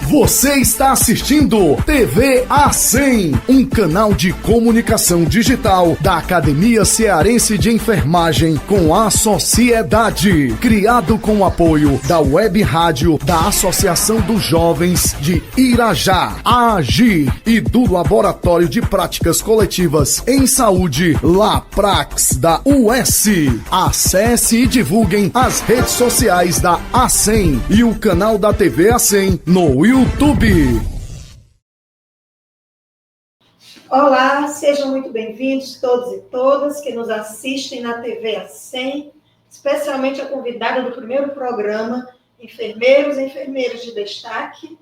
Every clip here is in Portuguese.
Você está assistindo TV A100, um canal de comunicação digital da Academia Cearense de Enfermagem com a sociedade, criado com o apoio da Web Rádio da Associação dos Jovens de Irajá, AGIR, e do Laboratório de Práticas Coletivas em Saúde, LAPRAX, da US. Acesse e divulguem as redes sociais da A100 e o canal da TV A100 no YouTube. Olá, sejam muito bem-vindos todos e todas que nos assistem na TV A100, especialmente a convidada do primeiro programa, Enfermeiros e Enfermeiras de Destaque,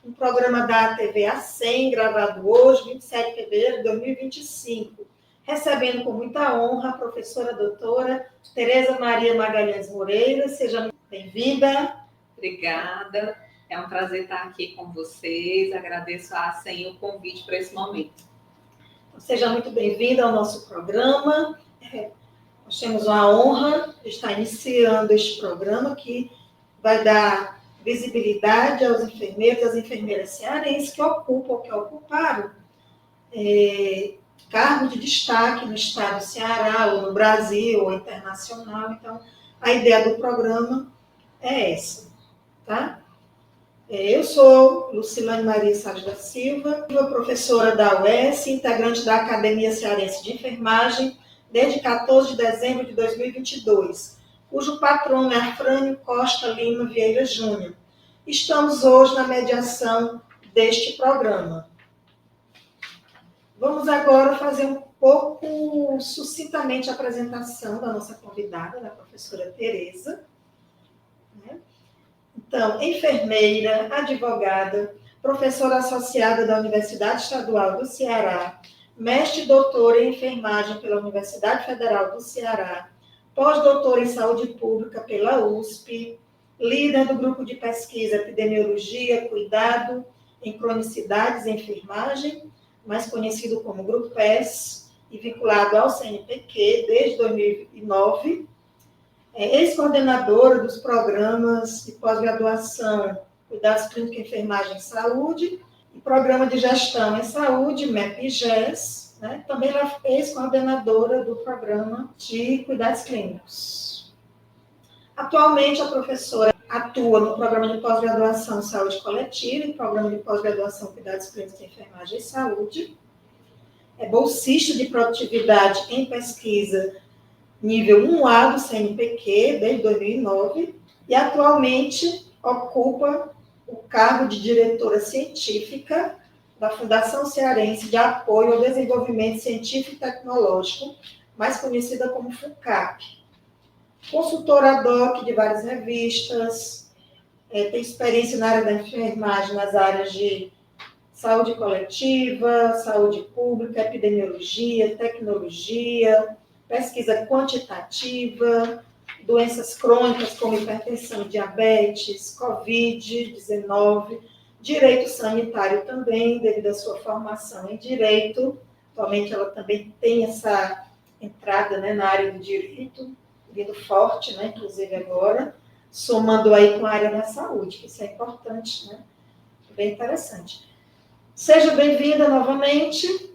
um programa da TV A100, gravado hoje, 27 de fevereiro de 2025, recebendo com muita honra a professora doutora Tereza Maria Magalhães Moreira. Seja muito bem-vinda. Obrigada, é um prazer estar aqui com vocês, agradeço a A100 o convite para esse momento. Seja muito bem-vinda ao nosso programa. Nós temos a honra de estar iniciando este programa que vai dar visibilidade aos enfermeiros e às enfermeiras cearenses que ocuparam cargo de destaque no estado do Ceará, ou no Brasil, ou internacional. Então, a ideia do programa é essa, tá? Eu sou Lucilane Maria Salles da Silva, professora da UES, integrante da Academia Cearense de Enfermagem, desde 14 de dezembro de 2022, cujo patrono é Afrânio Costa Lima Vieira Júnior. Estamos hoje na mediação deste programa. Vamos agora fazer um pouco sucintamente a apresentação da nossa convidada, da professora Tereza. Então, enfermeira, advogada, professora associada da Universidade Estadual do Ceará, mestre e doutora em enfermagem pela Universidade Federal do Ceará, pós-doutora em saúde pública pela USP, líder do grupo de pesquisa Epidemiologia, Cuidado em Cronicidades e Enfermagem, mais conhecido como Grupo PES, e vinculado ao CNPq desde 2009, ex-coordenadora dos programas de pós-graduação Cuidados Clínicos em Enfermagem e Saúde e Programa de Gestão em Saúde, MEP-GES, né? Também ela é ex-coordenadora do Programa de Cuidados Clínicos. Atualmente, a professora atua no Programa de Pós-Graduação Saúde Coletiva e Programa de Pós-Graduação Cuidados Clínicos em Enfermagem e Saúde. É bolsista de produtividade em pesquisa nível 1A do CNPq, desde 2009, e atualmente ocupa o cargo de diretora científica da Fundação Cearense de Apoio ao Desenvolvimento Científico e Tecnológico, mais conhecida como FUNCAP. Consultora ad hoc de várias revistas, tem experiência na área da enfermagem, nas áreas de saúde coletiva, saúde pública, epidemiologia, tecnologia, pesquisa quantitativa, doenças crônicas como hipertensão, diabetes, Covid-19, direito sanitário também, devido à sua formação em direito. Atualmente ela também tem essa entrada, né, na área do direito, vindo forte, né, inclusive agora, somando aí com a área da saúde, que isso é importante, né, bem interessante. Seja bem-vinda novamente.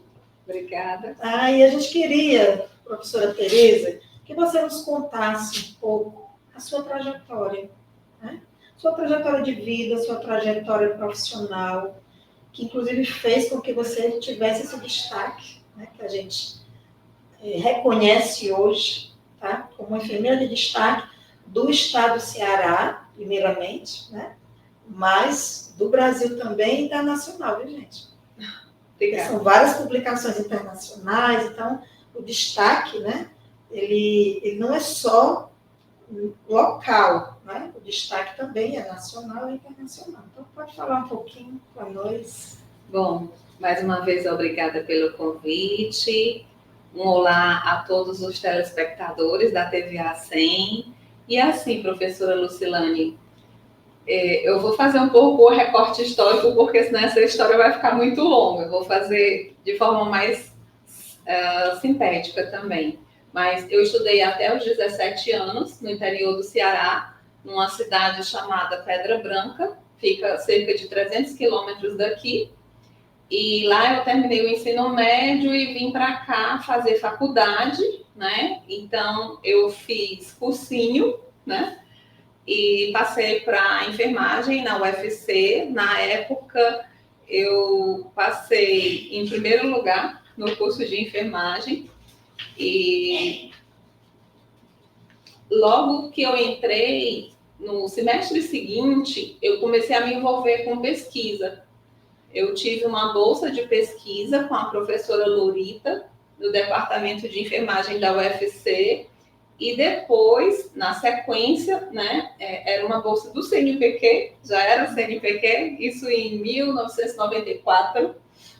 Obrigada. E a gente queria, professora Tereza, que você nos contasse um pouco a sua trajetória, né? Sua trajetória de vida, sua trajetória profissional, que inclusive fez com que você tivesse esse destaque, né, que a gente reconhece hoje, tá, como enfermeira de destaque do estado do Ceará, primeiramente, né, mas do Brasil também e internacional, viu, gente? São várias publicações internacionais, então o destaque, né, ele não é só local, né? O destaque também é nacional e internacional. Então, pode falar um pouquinho para nós. Bom, mais uma vez, obrigada pelo convite. Um olá a todos os telespectadores da TV A100. E assim, professora Lucilane, eu vou fazer um pouco o recorte histórico, porque senão essa história vai ficar muito longa. Eu vou fazer de forma mais sintética também. Mas eu estudei até os 17 anos no interior do Ceará, numa cidade chamada Pedra Branca, fica cerca de 300 quilômetros daqui. E lá eu terminei o ensino médio e vim para cá fazer faculdade, né? Então, eu fiz cursinho, né? E passei para enfermagem na UFC. Na época, eu passei em primeiro lugar no curso de enfermagem. E logo que eu entrei, no semestre seguinte, eu comecei a me envolver com pesquisa. Eu tive uma bolsa de pesquisa com a professora Lorita, do Departamento de Enfermagem da UFC, e depois, na sequência, né, era uma bolsa do CNPq, já era o CNPq, isso em 1994,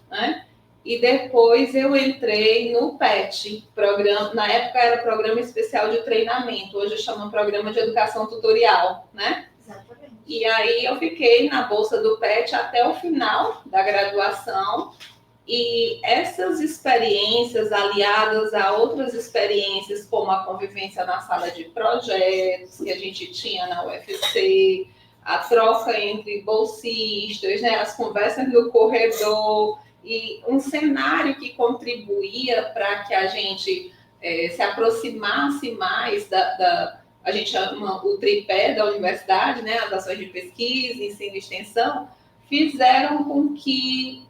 né, e depois eu entrei no PET, programa, na época era Programa Especial de Treinamento, hoje chama Programa de Educação Tutorial, né? Exatamente. E aí eu fiquei na bolsa do PET até o final da graduação, e essas experiências aliadas a outras experiências, como a convivência na sala de projetos que a gente tinha na UFC, a troca entre bolsistas, né, as conversas no corredor, e um cenário que contribuía para que a gente se aproximasse mais a gente chama o tripé da universidade, né, as ações de pesquisa, ensino e extensão, fizeram com que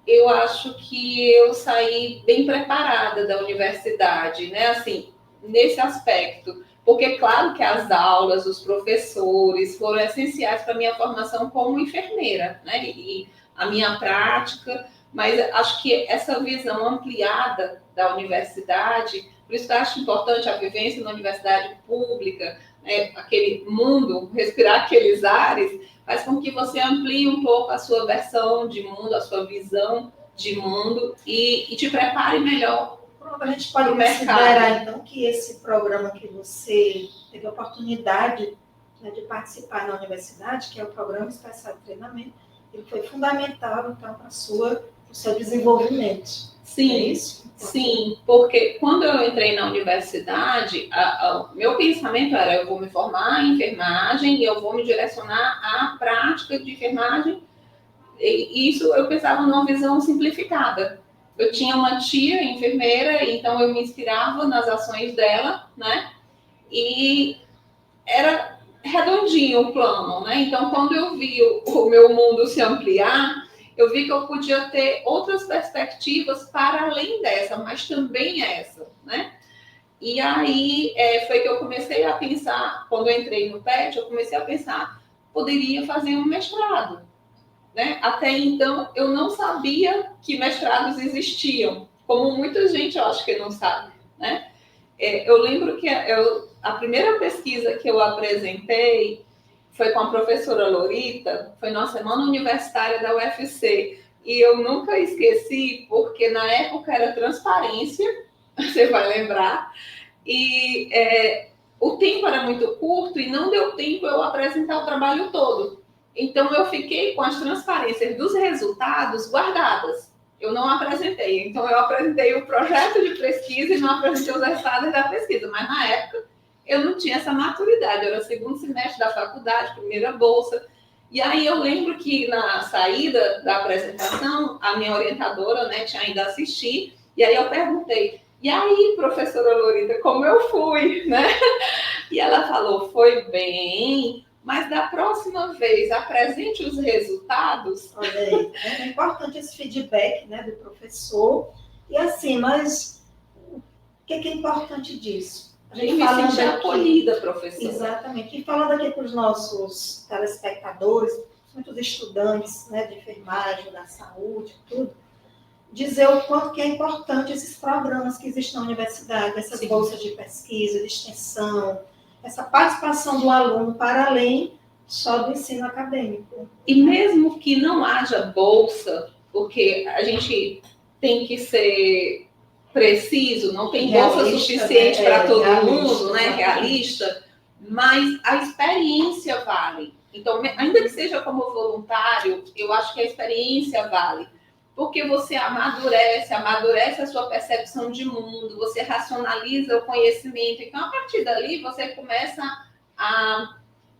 eu acho que eu saí bem preparada da universidade, né, assim, nesse aspecto. Porque, claro que as aulas, os professores foram essenciais para a minha formação como enfermeira, né, e a minha prática, mas acho que essa visão ampliada da universidade, por isso que eu acho importante a vivência na universidade pública, né, aquele mundo, respirar aqueles ares, faz com que você amplie um pouco a sua versão de mundo, a sua visão de mundo e te prepare melhor. Pronto, a gente pode considerar, então, que esse programa que você teve a oportunidade, né, de participar na universidade, que é o Programa Especial de Treinamento, ele foi fundamental, então, para o seu desenvolvimento. Sim, é isso? Sim, porque quando eu entrei na universidade, meu pensamento era, eu vou me formar em enfermagem e eu vou me direcionar à prática de enfermagem. E isso eu pensava numa visão simplificada. Eu tinha uma tia enfermeira, então eu me inspirava nas ações dela, né? E era redondinho o plano, né? Então, quando eu vi o meu mundo se ampliar, eu vi que eu podia ter outras perspectivas para além dessa, mas também essa, né? E aí foi que eu comecei a pensar, quando eu entrei no PET, eu comecei a pensar, poderia fazer um mestrado, né? Até então, eu não sabia que mestrados existiam, como muita gente eu acho que não sabe, né? Eu lembro que a primeira pesquisa que eu apresentei foi com a professora Lorita, foi na Semana Universitária da UFC. E eu nunca esqueci, porque na época era transparência, você vai lembrar, e o tempo era muito curto e não deu tempo eu apresentar o trabalho todo. Então, eu fiquei com as transparências dos resultados guardadas. Eu não apresentei. Então, eu apresentei o projeto de pesquisa e não apresentei os resultados da pesquisa. Mas, na época, eu não tinha essa maturidade. Eu era segundo semestre da faculdade, primeira bolsa. E aí, eu lembro que, na saída da apresentação, a minha orientadora, né, tinha ainda assistido. E aí, eu perguntei, e aí, professora Lorita, como eu fui, né? E ela falou, foi bem... Mas da próxima vez, apresente os resultados. Olha aí, é importante esse feedback, né, do professor. E assim, mas o que é importante disso? A gente me sentir acolhida, professora. Exatamente. E falando aqui para os nossos telespectadores, muitos estudantes, né, de enfermagem, da saúde, tudo, dizer o quanto que é importante esses programas que existem na universidade, essas bolsas de pesquisa, de extensão, essa participação do aluno para além só do ensino acadêmico. E mesmo que não haja bolsa, porque a gente tem que ser preciso, não tem bolsa suficiente, né, para todo mundo, né, realista, mas a experiência vale. Então, ainda que seja como voluntário, eu acho que a experiência vale. Porque você amadurece a sua percepção de mundo, você racionaliza o conhecimento. Então, a partir dali, você começa a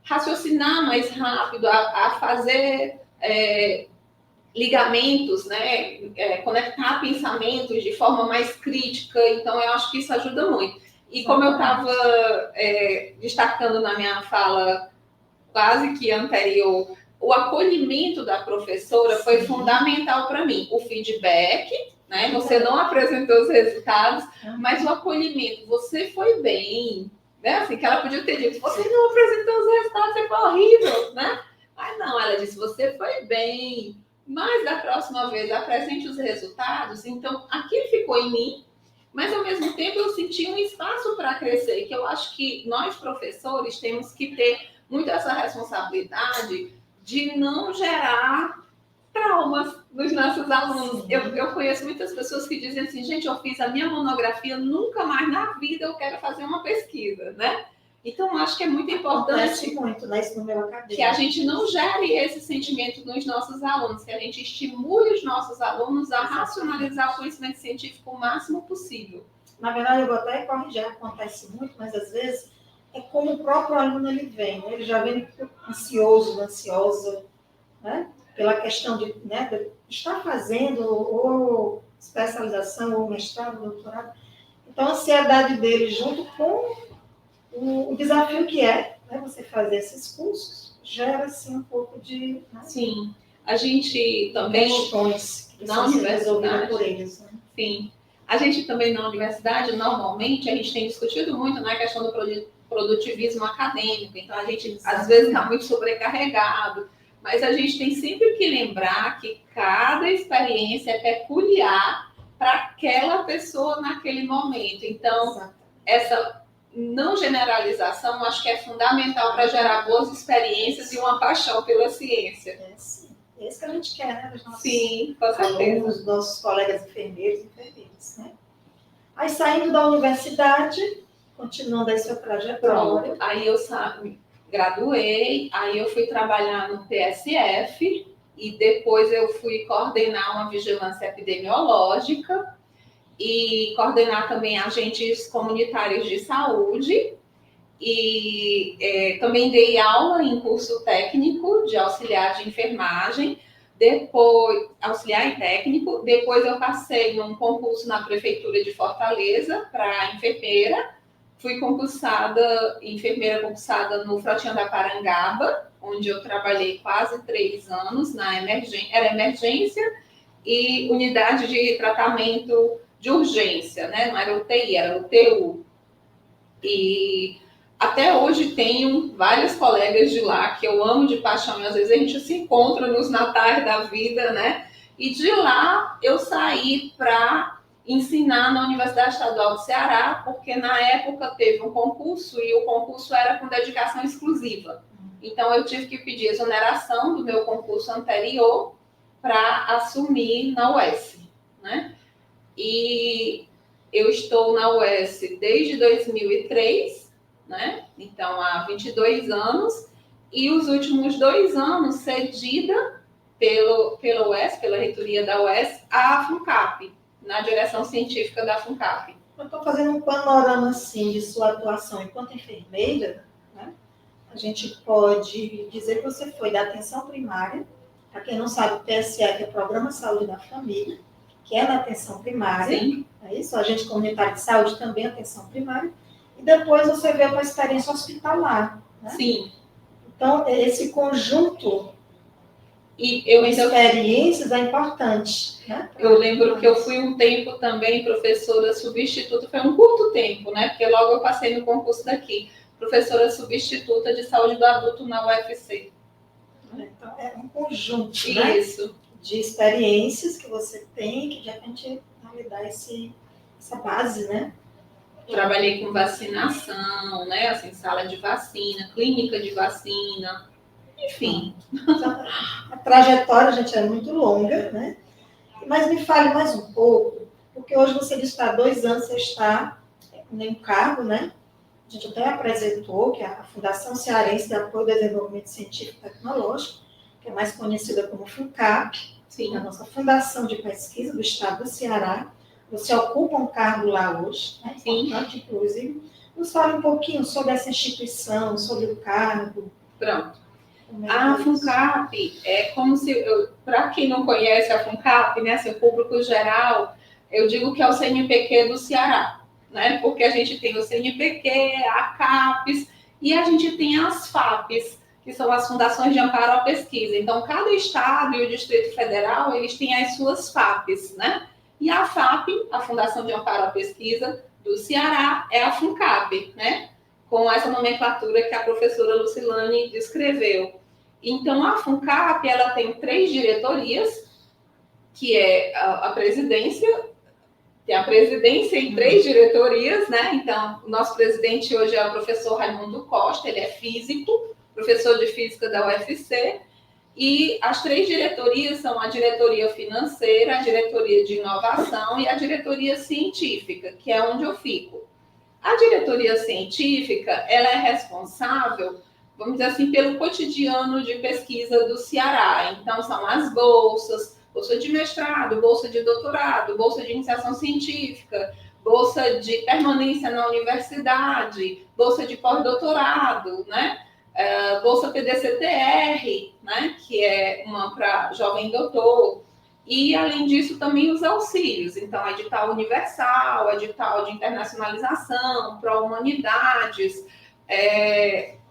raciocinar mais rápido, a fazer ligamentos, né? Conectar pensamentos de forma mais crítica. Então, eu acho que isso ajuda muito. E como eu estava destacando na minha fala quase que anterior, o acolhimento da professora foi fundamental para mim. O feedback, né? Você não apresentou os resultados, mas o acolhimento, você foi bem, né? Assim, que ela podia ter dito, você não apresentou os resultados, você foi horrível, né? Mas não, ela disse, você foi bem, mas da próxima vez apresente os resultados. Então, aquilo ficou em mim, mas ao mesmo tempo eu senti um espaço para crescer, que eu acho que nós, professores, temos que ter muito essa responsabilidade de não gerar traumas nos nossos alunos. Eu conheço muitas pessoas que dizem assim, gente, eu fiz a minha monografia, nunca mais na vida eu quero fazer uma pesquisa, né? Então, acho que é muito importante muito, né, isso no meu acadêmico, que a gente não gere esse sentimento nos nossos alunos, que a gente estimule os nossos alunos a racionalizar o conhecimento científico o máximo possível. Na verdade, eu vou até corrigir, acontece muito, mas às vezes é como o próprio aluno ele vem, né? Ele já vem ansioso, ansiosa, né? Pela questão de estar fazendo ou especialização, ou mestrado, doutorado. Então, a ansiedade dele, junto com o desafio que é, né, você fazer esses cursos, gera, assim, um pouco de... Né? Sim. A gente também... questões que na universidade por eles, né? Sim. A gente também, na universidade, normalmente, a gente tem discutido muito na questão do produtivismo acadêmico. Então, a gente, às vezes, está muito sobrecarregado. Mas a gente tem sempre que lembrar que cada experiência é peculiar para aquela pessoa naquele momento. Então, essa não generalização, acho que é fundamental para gerar boas experiências e uma paixão pela ciência. Sim. É isso que a gente quer, né? Dos nossos Sim, com certeza. alunos, dos nossos colegas enfermeiros e enfermeiras, né? Aí, saindo da universidade, continuando aí sua trajetória. Pronto. Aí eu graduei, aí eu fui trabalhar no PSF e depois eu fui coordenar uma vigilância epidemiológica e coordenar também agentes comunitários de saúde e também dei aula em curso técnico de auxiliar de enfermagem, depois auxiliar e técnico, depois eu passei num concurso na prefeitura de Fortaleza para enfermeira. Fui enfermeira concursada no Frotinha da Parangaba, onde eu trabalhei quase 3 anos na emergência e unidade de tratamento de urgência, né? Não era UTI, era UTU. E até hoje tenho vários colegas de lá que eu amo de paixão, e às vezes a gente se encontra nos natais da vida, né? E de lá eu saí para ensinar na Universidade Estadual do Ceará, porque na época teve um concurso e o concurso era com dedicação exclusiva. Então, eu tive que pedir exoneração do meu concurso anterior para assumir na UES, né? E eu estou na UES desde 2003, né? Então, há 22 anos, e os últimos 2 anos cedida pela UES, pela reitoria da UES, à FUNCAP, na direção científica da FUNCAP. Eu estou fazendo um panorama, assim, de sua atuação enquanto enfermeira, né? A gente pode dizer que você foi da atenção primária. Para quem não sabe, o PSF é o Programa Saúde da Família, que é na atenção primária. Sim. É isso, o agente comunitário de saúde também é atenção primária. E depois você veio para a experiência hospitalar, né? Sim. Então, esse conjunto de experiências é importante, né? Eu lembro que eu fui um tempo também professora substituta, foi um curto tempo, né? Porque logo eu passei no concurso daqui, professora substituta de saúde do adulto na UFC. Então, é um conjunto, né? Isso. De experiências que você tem, que de repente vai dar essa base, né? Trabalhei com vacinação, né? Assim, sala de vacina, clínica de vacina, enfim. A trajetória, gente, é muito longa, né? Mas me fale mais um pouco, porque hoje você disse que há 2 anos você está em um cargo, né? A gente até apresentou que é a Fundação Cearense de Apoio ao Desenvolvimento Científico e Tecnológico, que é mais conhecida como FUNCAP, Sim. A nossa fundação de pesquisa do Estado do Ceará. Você ocupa um cargo lá hoje, né? Sim. Importante, inclusive. Nos fale um pouquinho sobre essa instituição, sobre o cargo, Pronto. A FUNCAP é como se, para quem não conhece a FUNCAP, né, assim, o público geral, eu digo que é o CNPq do Ceará, né, porque a gente tem o CNPq, a CAPES, e a gente tem as FAPES, que são as Fundações de Amparo à Pesquisa. Então, cada estado e o Distrito Federal, eles têm as suas FAPES, né? E a FAP, a Fundação de Amparo à Pesquisa do Ceará, é a FUNCAP, né? Com essa nomenclatura que a professora Lucilane descreveu. Então, a FUNCAP, ela tem 3 diretorias, que é a presidência, tem a presidência em 3 diretorias, né? Então, o nosso presidente hoje é o professor Raimundo Costa, ele é físico, professor de física da UFC, e as 3 diretorias são a diretoria financeira, a diretoria de inovação e a diretoria científica, que é onde eu fico. A diretoria científica, ela é responsável, vamos dizer assim, pelo cotidiano de pesquisa do Ceará. Então, são as bolsas, bolsa de mestrado, bolsa de doutorado, bolsa de iniciação científica, bolsa de permanência na universidade, bolsa de pós-doutorado, né? Bolsa PDC-TR, né? Que é uma para jovem doutor. E, além disso, também os auxílios. Então, edital universal, edital de internacionalização, pró-humanidades,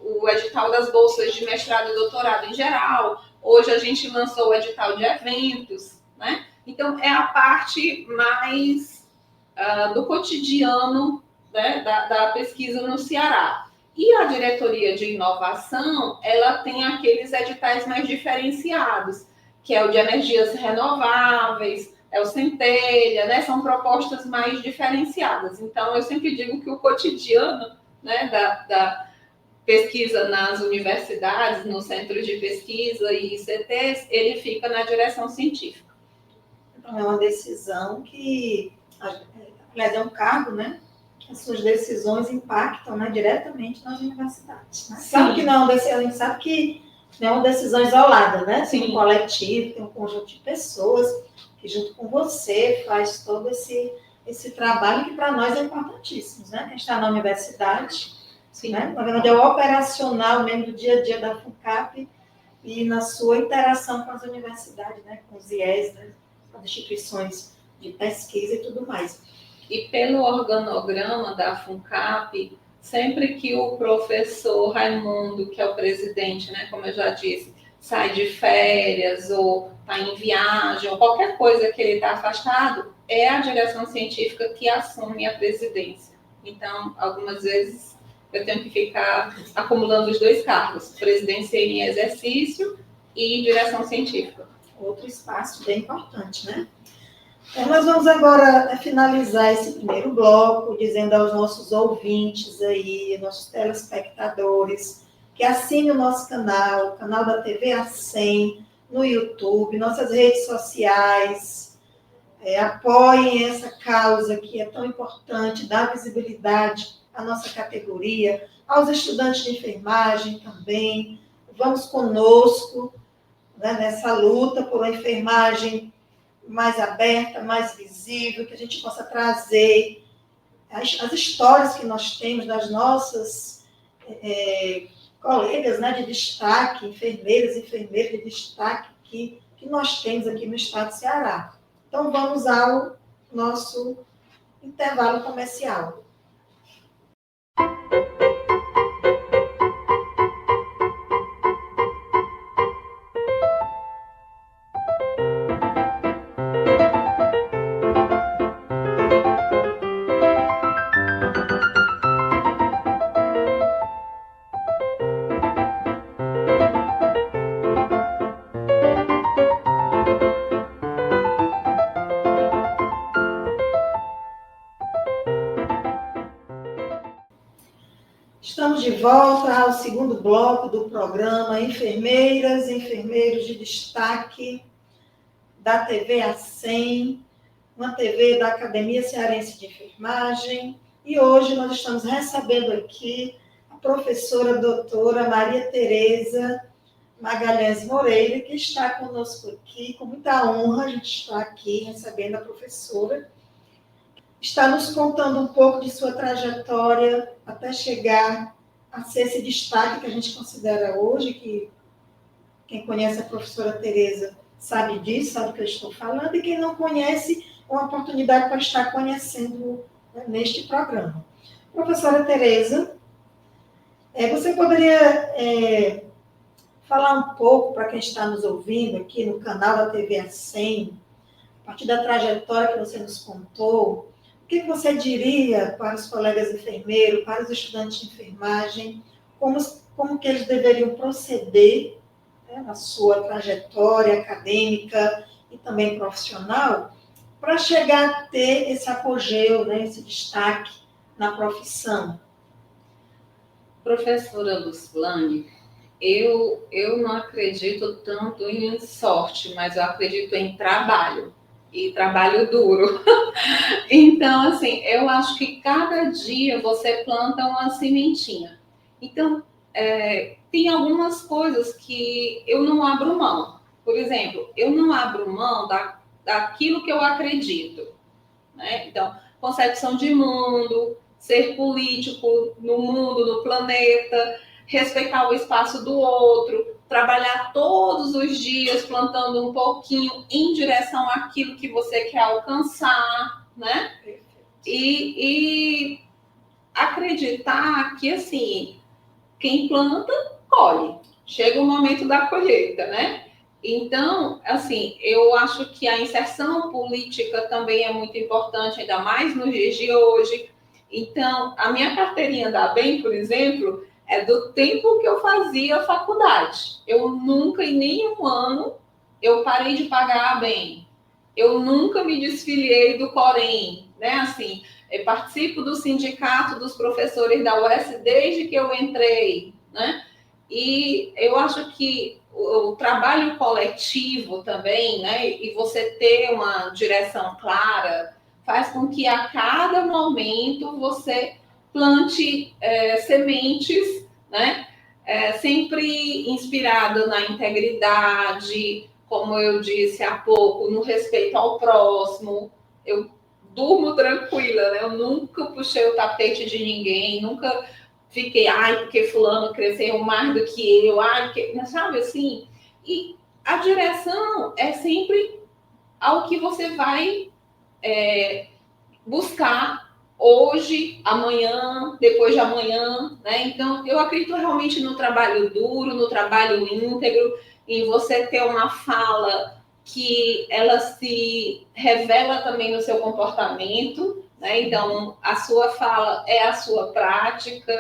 o edital das bolsas de mestrado e doutorado em geral. Hoje a gente lançou o edital de eventos, né? Então, é a parte mais do cotidiano, né, da pesquisa no Ceará. E a diretoria de inovação, ela tem aqueles editais mais diferenciados, que é o de energias renováveis, é o Centelha, né? São propostas mais diferenciadas. Então, eu sempre digo que o cotidiano, né, da pesquisa nas universidades, nos centros de pesquisa e ICTs, ele fica na direção científica. Então, é uma decisão que, aliás, é um cargo, né? As suas decisões impactam, né, diretamente nas universidades. Né? Sabe que não, a gente sabe que não é uma decisão isolada, né? Tem um coletivo, tem um conjunto de pessoas que, junto com você, faz todo esse trabalho que, para nós, é importantíssimo, né? A gente está na universidade, né? Na verdade, é o operacional mesmo do dia a dia da FUNCAP e na sua interação com as universidades, né? Com os IES, né? Com as instituições de pesquisa e tudo mais. E pelo organograma da FUNCAP, sempre que o professor Raimundo, que é o presidente, né, como eu já disse, sai de férias ou está em viagem ou qualquer coisa que ele está afastado, é a direção científica que assume a presidência. Então, algumas vezes eu tenho que ficar acumulando os 2 cargos, presidência em exercício e direção científica. Outro espaço bem importante, né? Então, nós vamos agora finalizar esse primeiro bloco, dizendo aos nossos ouvintes aí, nossos telespectadores, que assinem o nosso canal, o canal da TV A100, no YouTube, nossas redes sociais, apoiem essa causa que é tão importante, dar visibilidade à nossa categoria, aos estudantes de enfermagem também. Vamos conosco, né, nessa luta por uma enfermagem mais aberta, mais visível, que a gente possa trazer as histórias que nós temos das nossas colegas, né, de destaque, enfermeiras e enfermeiros de destaque que nós temos aqui no estado do Ceará. Então, vamos ao nosso intervalo comercial. Estamos de volta ao segundo bloco do programa Enfermeiras e Enfermeiros de Destaque da TV A100, uma TV da Academia Cearense de Enfermagem. E hoje nós estamos recebendo aqui a professora doutora Maria Tereza Magalhães Moreira, que está conosco aqui, com muita honra a gente está aqui recebendo a professora. Está nos contando um pouco de sua trajetória até chegar a ser esse destaque que a gente considera hoje, que quem conhece a professora Tereza sabe disso, sabe o que eu estou falando, e quem não conhece, é uma oportunidade para estar conhecendo, né, neste programa. Professora Tereza, você poderia falar um pouco para quem está nos ouvindo aqui no canal da TV ACEM, a partir da trajetória que você nos contou, o que você diria para os colegas enfermeiros, para os estudantes de enfermagem, como que eles deveriam proceder, né, na sua trajetória acadêmica e também profissional, para chegar a ter esse apogeu, né, esse destaque na profissão? Professora Lucilane, eu não acredito tanto em sorte, mas eu acredito em trabalho, e trabalho duro. Então, assim, eu acho que cada dia você planta uma sementinha. Então, tem algumas coisas que eu não abro mão. Por exemplo, eu não abro mão daquilo que eu acredito, né? Então, concepção de mundo, ser político no mundo, no planeta, respeitar o espaço do outro, trabalhar todos os dias plantando um pouquinho em direção àquilo que você quer alcançar, né? E acreditar que, assim, quem planta, colhe. Chega o momento da colheita, né? Então, assim, eu acho que a inserção política também é muito importante, ainda mais nos dias de hoje. Então, a minha carteirinha da ABEM, por exemplo, é do tempo que eu fazia faculdade. Eu nunca, em nenhum ano, eu parei de pagar a ABEM. Eu nunca me desfiliei do Corém, né? Assim, eu participo do sindicato dos professores da UES desde que eu entrei, né? E eu acho que o trabalho coletivo também, né? E você ter uma direção clara, faz com que a cada momento você plante sementes, né? Sempre inspirado na integridade, como eu disse há pouco, no respeito ao próximo. Eu durmo tranquila, né? Eu nunca puxei o tapete de ninguém, nunca fiquei, porque fulano cresceu mais do que eu, sabe assim? E a direção é sempre ao que você vai buscar hoje, amanhã, depois de amanhã, né? Então, eu acredito realmente no trabalho duro, no trabalho íntegro, em você ter uma fala que ela se revela também no seu comportamento, né? Então, a sua fala é a sua prática,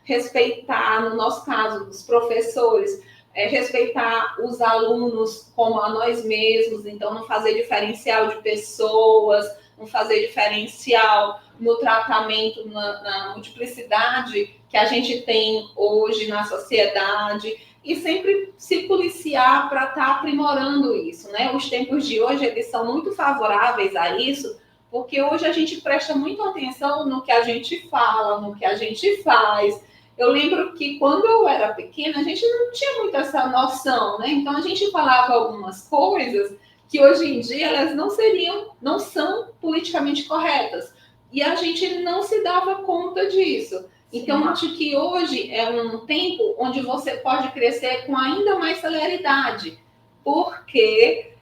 respeitar, no nosso caso, os professores, respeitar os alunos como a nós mesmos, então não fazer diferencial de pessoas, não fazer diferencial no tratamento, na multiplicidade que a gente tem hoje na sociedade, e sempre se policiar para estar aprimorando isso, né? Os tempos de hoje, eles são muito favoráveis a isso, porque hoje a gente presta muito atenção no que a gente fala, no que a gente faz. Eu lembro que quando eu era pequena, a gente não tinha muito essa noção, né? Então a gente falava algumas coisas que hoje em dia elas não são politicamente corretas. E a gente não se dava conta disso. Então, acho que hoje é um tempo onde você pode crescer com ainda mais celeridade, porque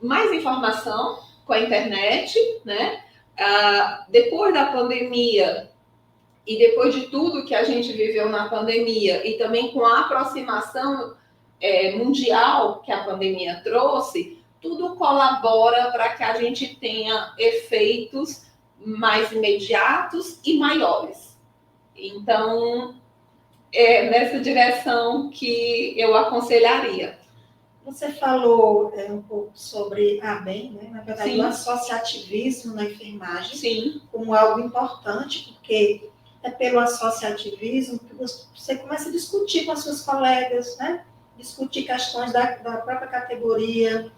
mais informação com a internet, né? Depois da pandemia e depois de tudo que a gente viveu na pandemia e também com a aproximação mundial que a pandemia trouxe, tudo colabora para que a gente tenha efeitos mais imediatos e maiores. Então, é nessa direção que eu aconselharia. Você falou um pouco sobre a ABEM, né? Na verdade, Sim. O associativismo na enfermagem, Sim. Como algo importante, porque é pelo associativismo que você começa a discutir com as suas colegas, né? Discutir questões da própria categoria.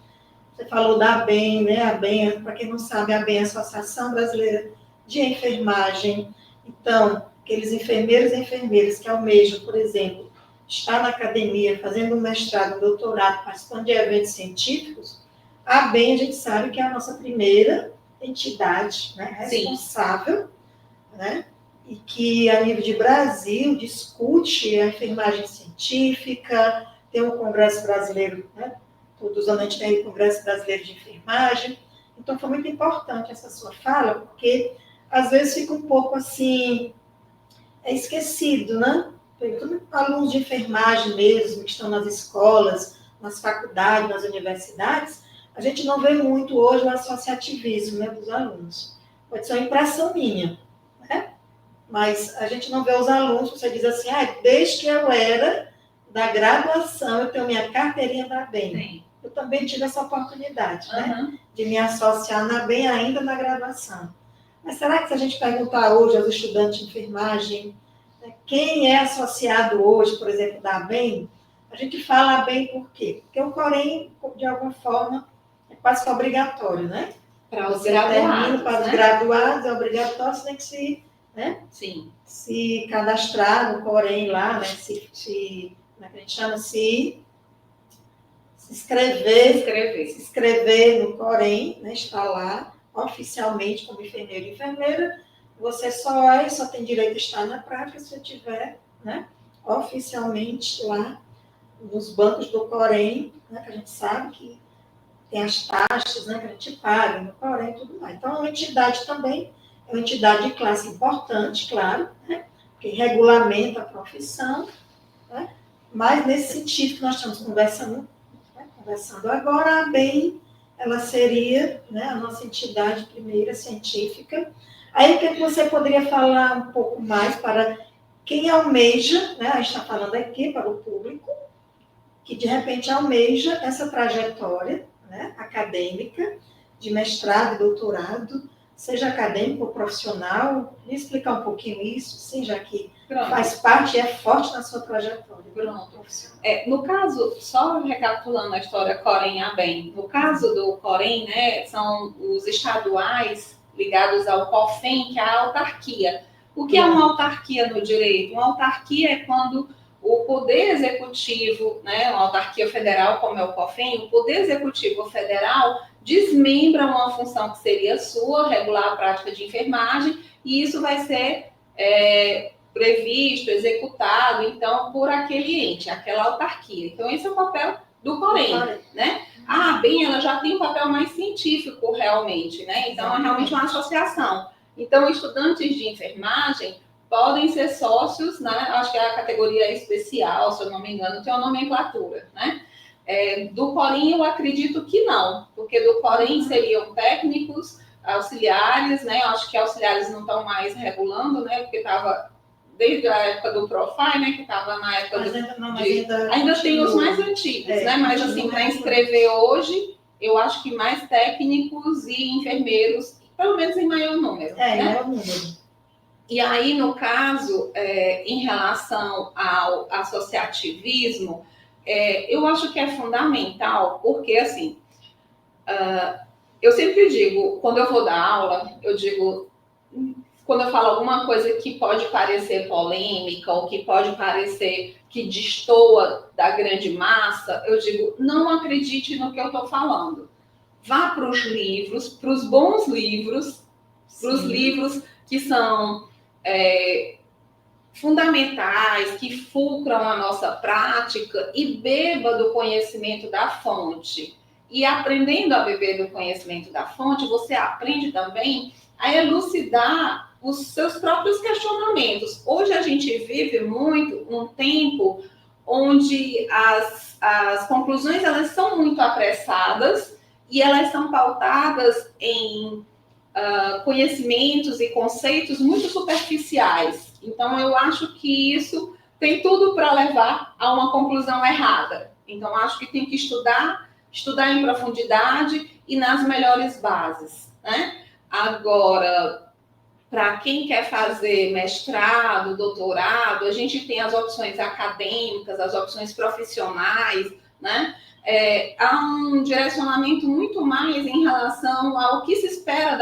Você falou da ABEM, né? A ABEM, para quem não sabe, a ABEM é a Associação Brasileira de Enfermagem. Então, aqueles enfermeiros e enfermeiras que almejam, por exemplo, estar na academia, fazendo um mestrado, um doutorado, participando de eventos científicos, a ABEM, a gente sabe que é a nossa primeira entidade, né, responsável, né, e que, a nível de Brasil, discute a enfermagem científica, tem o Congresso Brasileiro, né? Todos os anos a gente tem o Congresso Brasileiro de Enfermagem. Então, foi muito importante essa sua fala, porque, às vezes, fica um pouco, assim, esquecido, né? Alunos de enfermagem mesmo, que estão nas escolas, nas faculdades, nas universidades, a gente não vê muito hoje o associativismo, né, dos alunos. Pode ser uma impressão minha, né? Mas a gente não vê os alunos, você diz assim, desde que eu era da graduação, eu tenho minha carteirinha da ABEM. Sim. Eu também tive essa oportunidade, né, Uhum. de me associar na ABEM ainda na graduação. Mas será que se a gente perguntar hoje aos estudantes de enfermagem, quem é associado hoje, por exemplo, da ABEM, a gente fala ABEM por quê? Porque o Corém, de alguma forma, é quase que obrigatório, né? Para os Você graduados, termina para os né? graduados, é obrigatório, você tem que se, né, Sim. se cadastrar no Corém lá, né? Como é que a gente chama? Se inscrever no Corém, né? Está lá oficialmente como enfermeiro e enfermeira. Você só tem direito a estar na prática se você estiver, né, oficialmente lá nos bancos do Corém, né, que a gente sabe que tem as taxas, né, que a gente paga no Corém e tudo mais. Então, é uma entidade também, é uma entidade de classe importante, claro, né, que regulamenta a profissão, né, mas nesse sentido que nós estamos conversando agora, a ABEM, ela seria, né, a nossa entidade primeira científica. Aí, o que você poderia falar um pouco mais para quem almeja, né, a gente está falando aqui para o público, que de repente almeja essa trajetória, né, acadêmica, de mestrado e doutorado, seja acadêmico ou profissional, me explicar um pouquinho isso, sim, já que faz parte e é forte na sua trajetória. Pronto. No caso, só recapitulando a história Corém-ABEM, no caso do Corém, né, são os estaduais ligados ao COFEM, que é a autarquia. O que é uma autarquia no direito? Uma autarquia é quando o Poder Executivo, né, uma autarquia federal como é o COFEM, o Poder Executivo Federal desmembra uma função que seria sua, regular a prática de enfermagem, e isso vai ser previsto, executado, então, por aquele ente, aquela autarquia. Então, esse é o papel do Corém, né? A ABEM, ela já tem um papel mais científico, realmente, né? Então, é realmente uma associação. Então, estudantes de enfermagem podem ser sócios, né? Acho que a categoria especial, se eu não me engano, tem uma nomenclatura, né? Do Corém, eu acredito que não, porque do Corém seriam técnicos, auxiliares, né? Eu acho que auxiliares não estão mais regulando, né? Porque estava desde a época do Profile, né? Que estava na época ainda tem os mais antigos, né? Mas assim, para inscrever hoje, eu acho que mais técnicos e enfermeiros, pelo menos em maior número. Em maior número. E aí, no caso, em relação ao associativismo, eu acho que é fundamental, porque, assim, eu sempre digo, quando eu vou dar aula, eu digo, quando eu falo alguma coisa que pode parecer polêmica, ou que pode parecer que destoa da grande massa, eu digo, não acredite no que eu estou falando. Vá para os livros, para os bons livros, para os livros que são fundamentais, que fulcram a nossa prática, e beba do conhecimento da fonte. E aprendendo a beber do conhecimento da fonte, você aprende também a elucidar os seus próprios questionamentos. Hoje a gente vive muito um tempo onde as conclusões elas são muito apressadas e elas são pautadas em conhecimentos e conceitos muito superficiais. Então, eu acho que isso tem tudo para levar a uma conclusão errada. Então, acho que tem que estudar em profundidade e nas melhores bases, né? Agora, para quem quer fazer mestrado, doutorado, a gente tem as opções acadêmicas, as opções profissionais, né? Há um direcionamento muito mais em relação ao que se espera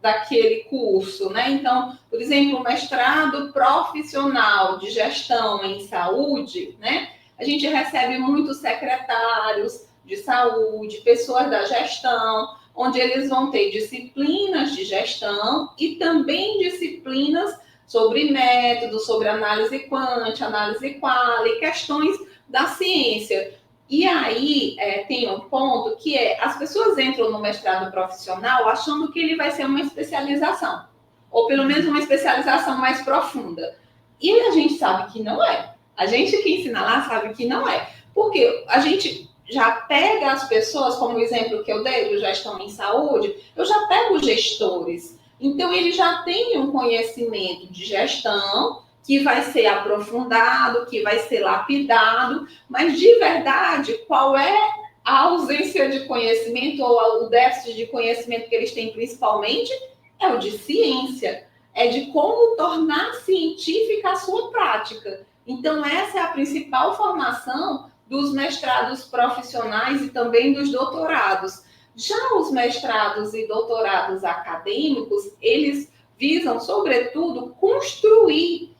daquele curso, né? Então, por exemplo, o mestrado profissional de gestão em saúde, né? A gente recebe muitos secretários de saúde, pessoas da gestão, onde eles vão ter disciplinas de gestão e também disciplinas sobre métodos, sobre análise quant, análise quali, questões da ciência. E aí tem um ponto que as pessoas entram no mestrado profissional achando que ele vai ser uma especialização, ou pelo menos uma especialização mais profunda. E a gente sabe que não é. A gente que ensina lá sabe que não é. Porque a gente já pega as pessoas, como o exemplo que eu dei do gestão em saúde, eu já pego gestores. Então, ele já tem um conhecimento de gestão que vai ser aprofundado, que vai ser lapidado, mas de verdade, qual é a ausência de conhecimento ou o déficit de conhecimento que eles têm principalmente? É o de ciência, é de como tornar científica a sua prática. Então, essa é a principal formação dos mestrados profissionais e também dos doutorados. Já os mestrados e doutorados acadêmicos, eles visam, sobretudo, construir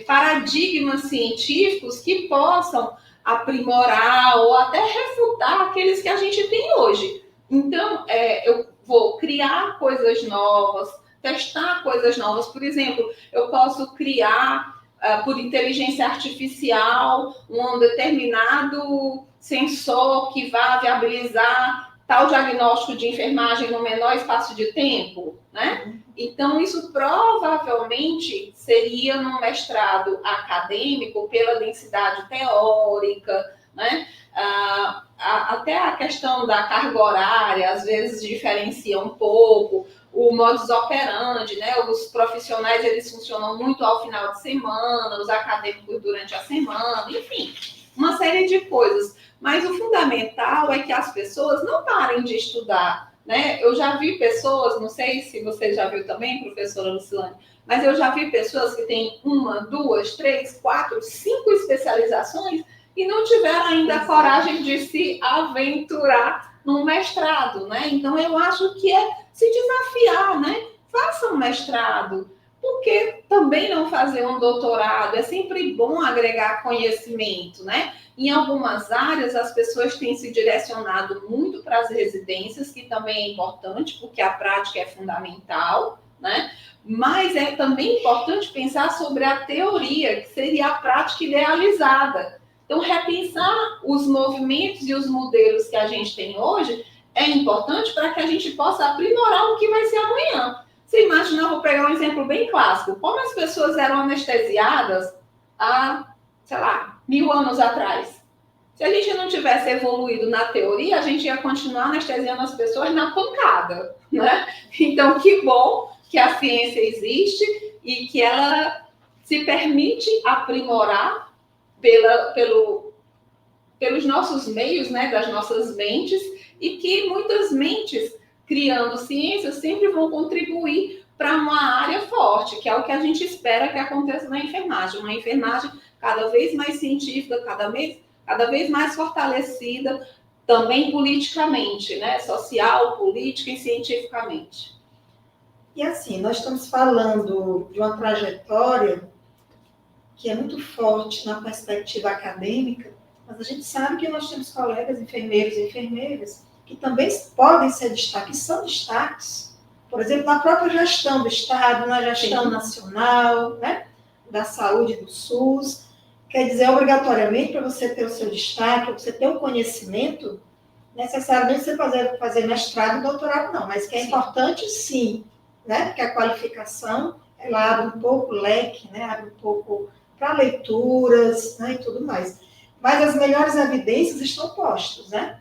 paradigmas científicos que possam aprimorar ou até refutar aqueles que a gente tem hoje. Então, eu vou criar coisas novas, testar coisas novas. Por exemplo, eu posso criar, por inteligência artificial, um determinado sensor que vá viabilizar tal diagnóstico de enfermagem no menor espaço de tempo, né? Então, isso provavelmente seria num mestrado acadêmico pela densidade teórica, né? Até a questão da carga horária, às vezes, diferencia um pouco, o modus operandi, né? Os profissionais, eles funcionam muito ao final de semana, os acadêmicos durante a semana, enfim, uma série de coisas. Mas o fundamental é que as pessoas não parem de estudar, né? Eu já vi pessoas, não sei se você já viu também, professora Lucilane, mas eu já vi pessoas que têm 1, 2, 3, 4, 5 especializações e não tiveram ainda a coragem de se aventurar num mestrado, né? Então, eu acho que é se desafiar, né? Faça um mestrado. Por que também não fazer um doutorado? É sempre bom agregar conhecimento, né? Em algumas áreas, as pessoas têm se direcionado muito para as residências, que também é importante, porque a prática é fundamental, né? Mas é também importante pensar sobre a teoria, que seria a prática idealizada. Então, repensar os movimentos e os modelos que a gente tem hoje é importante para que a gente possa aprimorar o que vai ser amanhã. Você imagina, vou pegar um exemplo bem clássico, como as pessoas eram anestesiadas há, sei lá, 1000 anos atrás. Se a gente não tivesse evoluído na teoria, a gente ia continuar anestesiando as pessoas na pancada, né? Então, que bom que a ciência existe e que ela se permite aprimorar pelos nossos meios, né, das nossas mentes, e que muitas mentes, criando ciência, sempre vão contribuir para uma área forte, que é o que a gente espera que aconteça na enfermagem. Uma enfermagem cada vez mais científica, cada vez mais fortalecida, também politicamente, né? Social, política e cientificamente. E assim, nós estamos falando de uma trajetória que é muito forte na perspectiva acadêmica, mas a gente sabe que nós temos colegas enfermeiros e enfermeiras que também podem ser destaques, são destaques, por exemplo, na própria gestão do Estado, na gestão nacional, né, da saúde do SUS. Quer dizer, obrigatoriamente, para você ter o seu destaque, para você ter o conhecimento, necessariamente você fazer mestrado e doutorado, não, mas que é importante, sim, né, porque a qualificação, ela abre um pouco o leque, né, abre um pouco para leituras, né, e tudo mais. Mas as melhores evidências estão postas, né?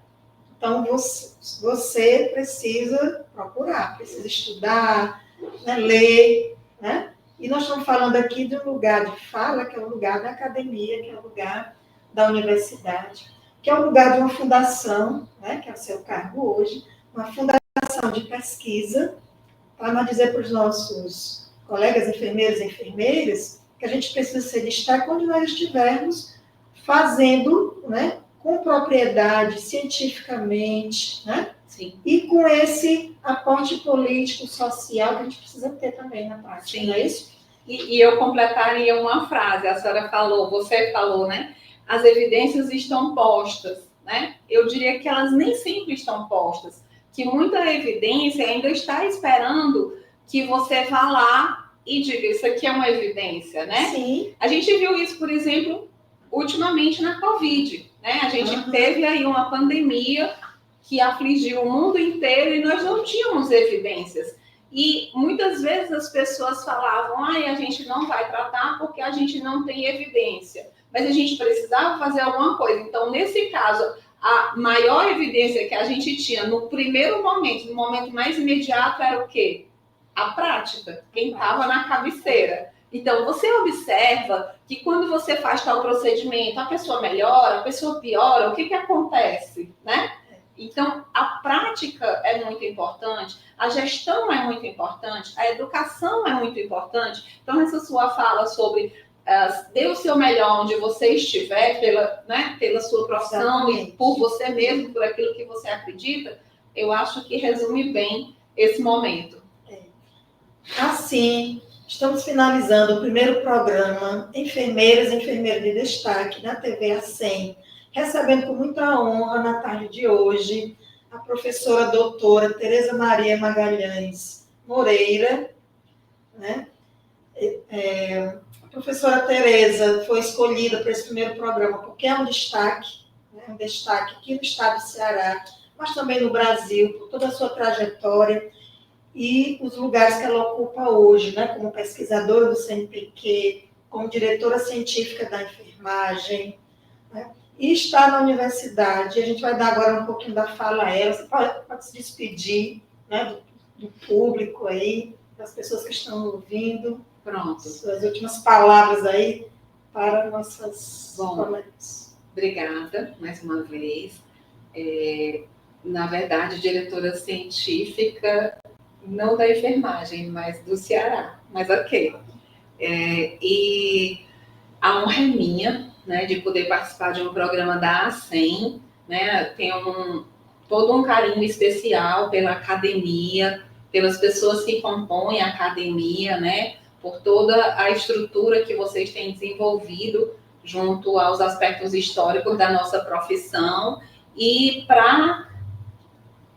Então, você precisa procurar, precisa estudar, né, ler, né? E nós estamos falando aqui de um lugar de fala, que é o lugar da academia, que é o lugar da universidade, que é o lugar de uma fundação, né, que é o seu cargo hoje, uma fundação de pesquisa, para nós dizer para os nossos colegas enfermeiros e enfermeiras que a gente precisa ser destaque onde nós estivermos fazendo, né, com propriedade, cientificamente, né? Sim. E com esse aporte político, social que a gente precisa ter também na prática, Sim. Não é isso? E eu completaria uma frase, a senhora falou, você falou, né? As evidências estão postas, né? Eu diria que elas nem sempre estão postas, que muita evidência ainda está esperando que você vá lá e diga, isso aqui é uma evidência, né? Sim. A gente viu isso, por exemplo, ultimamente na Covid, né? A gente teve aí uma pandemia que afligiu o mundo inteiro e nós não tínhamos evidências. E muitas vezes as pessoas falavam, a gente não vai tratar porque a gente não tem evidência. Mas a gente precisava fazer alguma coisa. Então, nesse caso, a maior evidência que a gente tinha no primeiro momento, no momento mais imediato, era o quê? A prática, quem estava na cabeceira. Então, você observa que quando você faz tal procedimento, a pessoa melhora, a pessoa piora, o que acontece, né? Então, a prática é muito importante, a gestão é muito importante, a educação é muito importante. Então, essa sua fala sobre dê o seu melhor onde você estiver, pela sua profissão e por você mesmo, por aquilo que você acredita, eu acho que resume bem esse momento. Assim, estamos finalizando o primeiro programa Enfermeiras e Enfermeiros de Destaque na TV A100, recebendo com muita honra, na tarde de hoje, a professora doutora Tereza Maria Magalhães Moreira, né? A professora Tereza foi escolhida para esse primeiro programa porque é um destaque aqui no estado do Ceará, mas também no Brasil, por toda a sua trajetória e os lugares que ela ocupa hoje, né? Como pesquisadora do CNPq, como diretora científica da enfermagem, né? E está na universidade. A gente vai dar agora um pouquinho da fala a ela. Você pode se despedir, né, do público aí, das pessoas que estão ouvindo. Pronto. Suas últimas palavras aí para nossas colegas. Obrigada, mais uma vez. Na verdade, diretora científica, não da enfermagem, mas do Ceará. Mas ok. E a honra é minha, né, de poder participar de um programa da A100, né, tenho todo um carinho especial pela academia, pelas pessoas que compõem a academia, né, por toda a estrutura que vocês têm desenvolvido junto aos aspectos históricos da nossa profissão e para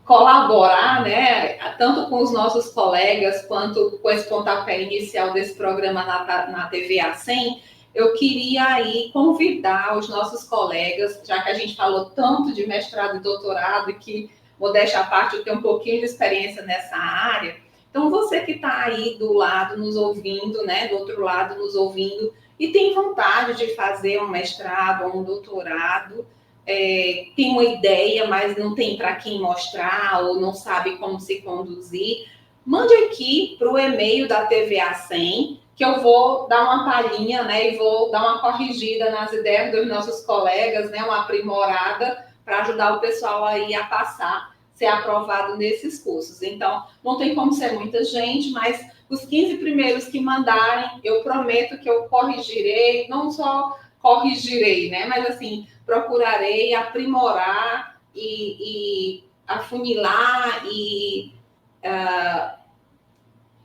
colaborar, né, tanto com os nossos colegas quanto com esse pontapé inicial desse programa na TV A100, eu queria aí convidar os nossos colegas, já que a gente falou tanto de mestrado e doutorado e que, modéstia à parte, eu tenho um pouquinho de experiência nessa área. Então, você que está aí do lado nos ouvindo, né, do outro lado nos ouvindo, e tem vontade de fazer um mestrado ou um doutorado, tem uma ideia, mas não tem para quem mostrar ou não sabe como se conduzir, mande aqui para o e-mail da TV A100, que eu vou dar uma palhinha, né, e vou dar uma corrigida nas ideias dos nossos colegas, né, uma aprimorada para ajudar o pessoal aí a passar, ser aprovado nesses cursos. Então, não tem como ser muita gente, mas os 15 primeiros que mandarem, eu prometo que eu corrigirei, não só corrigirei, né, mas assim, procurarei aprimorar e afunilar e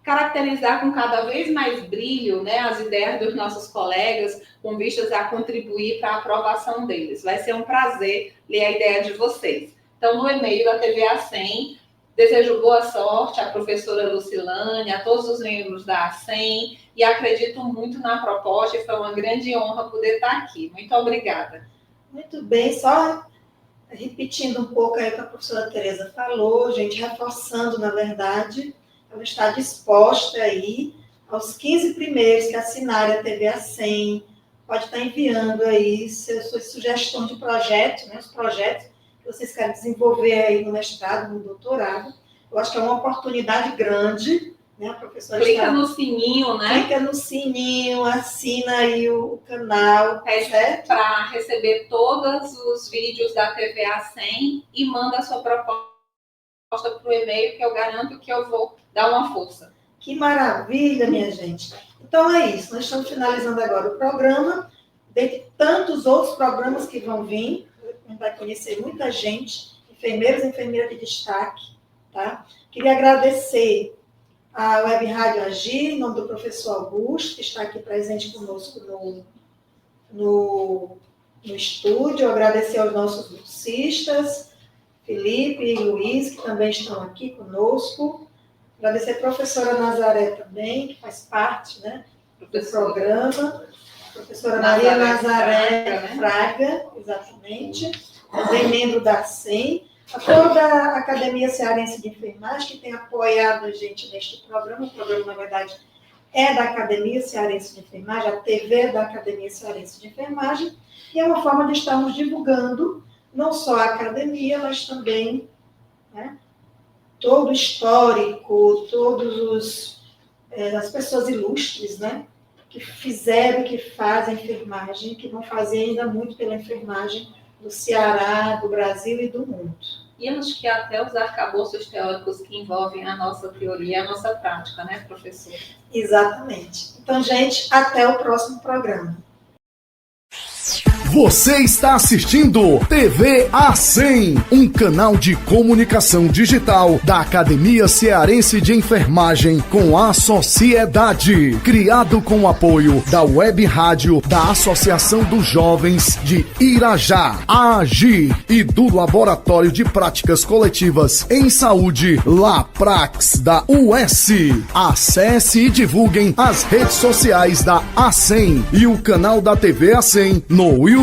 caracterizar com cada vez mais brilho, né, as ideias dos nossos colegas, com vistas a contribuir para a aprovação deles. Vai ser um prazer ler a ideia de vocês. Então, no e-mail da TV A100, desejo boa sorte à professora Lucilane, a todos os membros da A100, e acredito muito na proposta, e foi uma grande honra poder estar aqui. Muito obrigada. Muito bem, só repetindo um pouco aí o que a professora Tereza falou, gente, reforçando, na verdade, ela está disposta aí aos 15 primeiros que assinarem a TV A100, pode estar enviando aí suas sugestões de projetos, né, os projetos que vocês querem desenvolver aí no mestrado, no doutorado. Eu acho que é uma oportunidade grande, né, a professora Clica no sininho, né? Clica no sininho, assina aí o canal, certo? Para receber todos os vídeos da TV A100 e manda a sua proposta para o e-mail, que eu garanto que eu vou dar uma força. Que maravilha, minha gente. Então é isso, nós estamos finalizando agora o programa, dentre tantos outros programas que vão vir, a gente vai conhecer muita gente, enfermeiros e enfermeiras de destaque, tá? Queria agradecer a Web Rádio Agir, em nome do professor Augusto, que está aqui presente conosco no estúdio, agradecer aos nossos bolsistas, Felipe e Luiz, que também estão aqui conosco, Agradecer a professora Nazaré também, que faz parte, né, do programa. Professora Maria Nazaré Fraga, exatamente, também membro da ACEM, a toda a Academia Cearense de Enfermagem, que tem apoiado a gente neste programa. O programa, na verdade, é da Academia Cearense de Enfermagem, a TV é da Academia Cearense de Enfermagem, e é uma forma de estarmos divulgando não só a academia, mas também, né, todo o histórico, todos as pessoas ilustres, né, que fizeram, que fazem enfermagem, que vão fazer ainda muito pela enfermagem do Ceará, do Brasil e do mundo. E acho que até os arcabouços teóricos que envolvem a nossa teoria e a nossa prática, né, professor? Exatamente. Então, gente, até o próximo programa. Você está assistindo TV A100, um canal de comunicação digital da Academia Cearense de Enfermagem com a sociedade, criado com o apoio da Web Rádio da Associação dos Jovens de Irajá, AGIR, e do Laboratório de Práticas Coletivas em Saúde, LAPRAX, da US. Acesse e divulguem as redes sociais da A100 e o canal da TV A100 no YouTube.